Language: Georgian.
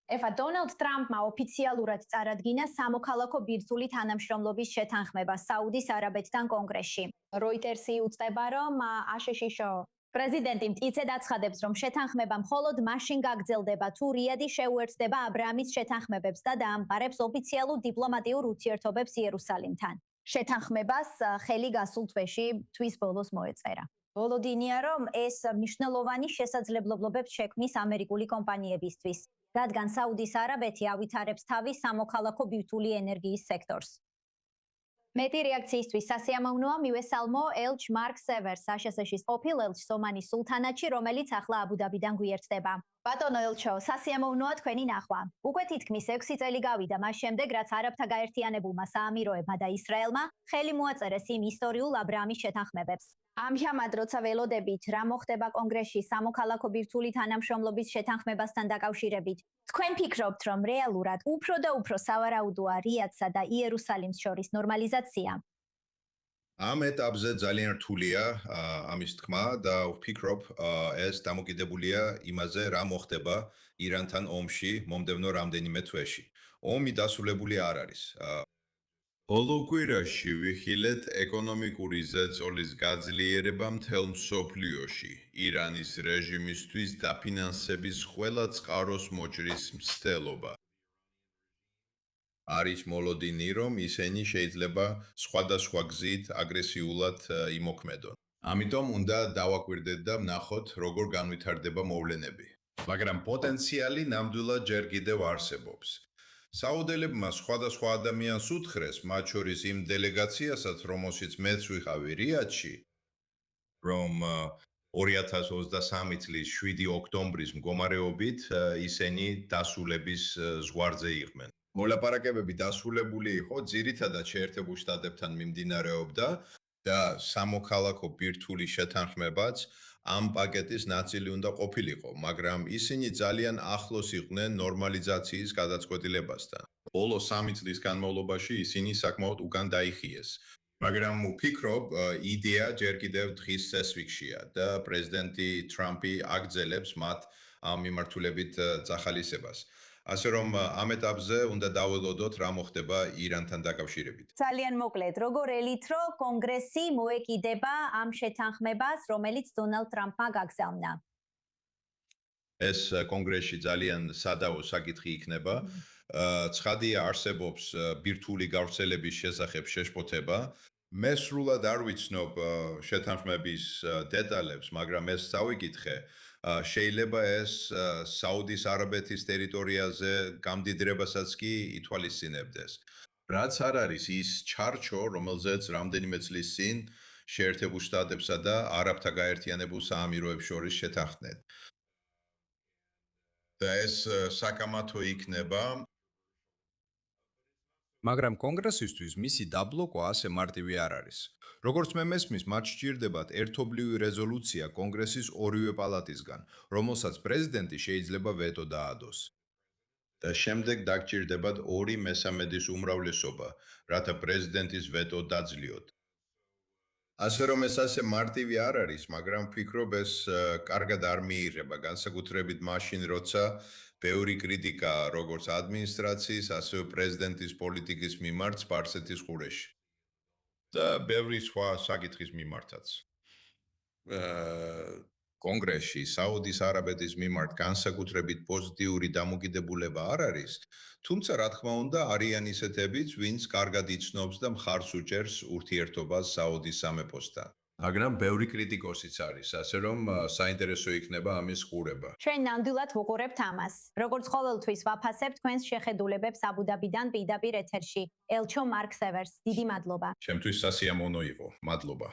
ეხლა დონალდ ტრამპმა ოფიციალურად წარადგინა სამოქალაქო ბირთვული თანამშრომლობის შეთანხმება საუდის არაბეთთან კონგრესში. როიტერსი უწყება, რომ აშშშ პრეზიდენტი მტკიცედ აცხადებს, რომ შეთანხმება მხოლოდ მაშინ გაგრძელდება, თუ რიადი შეუერთდება აბრაამის შეთანხმებებს და დაამყარებს ოფიციალურ დიპლომატიურ ურთიერთობებს იერუსალიმთან. შეთანხმებას ხელი გასულ თვეში თვის ბოლოს მოეწერა. ბოლოდინია, რომ ეს მნიშვნელოვანი შესაძლებლობებს შექმნის ამერიკული კომპანიებისთვის, რადგან საუდის არაბეთი ავითარებს თავის სამოქალაქო ბირთვული ენერგიის სექტორს. მეტი რეაქციისთვის სასიამოვნოა მიუესალმო ელჩ მარკ სევერს, აშშ-ის ყოფილ ელჩს ომანის სულთანატში, რომელიც ახლა აბუ-დაბიდან გვიერთდება. ბატონო ელჩო, სასიამოვნოა თქვენი ნახვა. უკვე თითქმის 6 წელი გავიდა მას შემდეგ, რაც არაბთა გაერთიანებულმა საამიროებმა და ისრაელმა ხელი მოაწერეს იმ ისტორიულ აბრაამის შეთანხმებებს. ამჟამად, როცა ველოდებით, რა მოხდება კონგრესში სამოქალაქო ბირთვული თანამშრომლობის შეთანხმებასთან დაკავშირებით, თქვენ ფიქრობთ, რომ რეალურად უფრო და უფრო სავარაუდოა რიადსა და იერუსალიმს შორის ნორმალიზაცია? ამ ეტაპზე ძალიან რთულია ამის თქმა და ვფიქრობ, ეს დამოკიდებულია იმაზე, რა მოხდება ირანთან ომში მომდევნო რამდენიმე თვეში. ომი დასრულებული არ არის. ბოლო კვირაში ვიხილეთ ეკონომიკური ზეწოლის გაძლიერება მთელ მსოფლიოში, ირანის რეჟიმისთვის დაფინანსების ყველა წყაროს მოჭრის მცდელობა. არის მოლოდინი, რომ ისინი შეიძლება სხვადასხვა გზით აგრესიულად იმოქმედონ. ამიტომ უნდა დავაკვირდეთ და ვნახოთ, როგორ განვითარდება მოვლენები. მაგრამ პოტენციალი ნამდვილად ჯერ კიდევ არსებობს. საუდელებმა სხვადასხვა ადამიანს უთხრეს, მათ შორის იმ დელეგაციასაც, რომელშიც მეც ვიყავი რიადში, რომ 2023 წლის 7 ოქტომბრის მდგომარეობით ისინი დასრულების ზღვარზე იყვნენ. მოლაპარაკებები დასრულებული იყო, ძირითადად შეერთებულ შტატებთან მიმდინარეობდა და სამოქალაქო ბირთვული შეთანხმებაც ამ პაკეტის ნაწილი უნდა ყოფილიყო, მაგრამ ისინი ძალიან ახლოს იყვნენ ნორმალიზაციის გადაწყვეტილებასთან. ბოლო 3 წლის განმავლობაში ისინი საკმაოდ უკან დაიხიეს. მაგრამ ვფიქრობ, იდეა ჯერ კიდევ დღის წესრიგშია და პრეზიდენტი ტრამპი აგრძელებს მათ ამ მიმართულებით წახალისებას. ასე რომ ამ ეტაპზე უნდა დაველოდოთ რა მოხდება ირანთან დაკავშირებით. ძალიან მოკლედ, როგორ ელით, რომ კონგრესი მოეკიდება ამ შეთანხმებას, რომელიც დონალდ ტრამპმა გაგზავნა? ეს კონგრესში ძალიან სადაო საკითხი იქნება. ცხადია არსებობს ბირთვული გავრცელების შესახებ შეშფოთება. მე სრულად არ ვიცნობ შეთანხმების დეტალებს, მაგრამ ეს წავიკითხე. შეიძლება ეს საუდის არაბეთის ტერიტორიაზე გამდიდრებასაც კი ითვალისწინებდეს. რაც არ არის ის ჩარჩო, რომელზეც რამდენიმე წლის წინ შეერთებულ შტატებსა და არაბთა გაერთიანებულ საამიროებს შორის შეთანხმდნენ. და ეს საკამათო იქნება. მაგრამ კონგრესისთვის მისი დაბლოკვა ასე მარტივი არ არის. როგორც მე მესმის, მათ სჭირდებათ ერთობლივი რეზოლუცია კონგრესის ორივე პალატისგან, რომელსაც პრეზიდენტი შეიძლება ვეტო დაადოს. და შემდეგ დაგჭირდებათ 2/3 უმრავლესობა, რათა პრეზიდენტის ვეტო დაძლიოთ. ასე რომ ეს ასე მარტივი არ არის, მაგრამ ვფიქრობ ეს კარგად არ მიიღება, განსაკუთრებით მაშინ, როცა ბევრი კრიტიკა როგორც ადმინისტრაციის, ასევე პრეზიდენტის პოლიტიკის მიმართ სპარსეთის ყურეში. და ბევრი სხვა საკითხის მიმართაც. კონგრესში საუდის არაბეთის მიმართ განსაკუთრებით პოზიტიური დამოკიდებულება არ არის, თუმცა რა თქმა უნდა არიან ისეთებიც, ვინც კარგად იცნობს და მხარს უჭერს ურთიერთობას საუდის სამეფოსთან. მაგრამ ბევრი კრიტიკოსიც არის, ასე რომ საინტერესო იქნება ამის ყურება. ჩვენ ნამდვილად ვუყურებთ ამას. როგორც ყოველთვის ვაფასებთ თქვენს შეხედულებებს აბუ-დაბიდან პირდაპირ ეთერში. ელჩო მარკ სევერს, დიდი მადლობა. ჩემთვის სასიამოვნო იყო. მადლობა.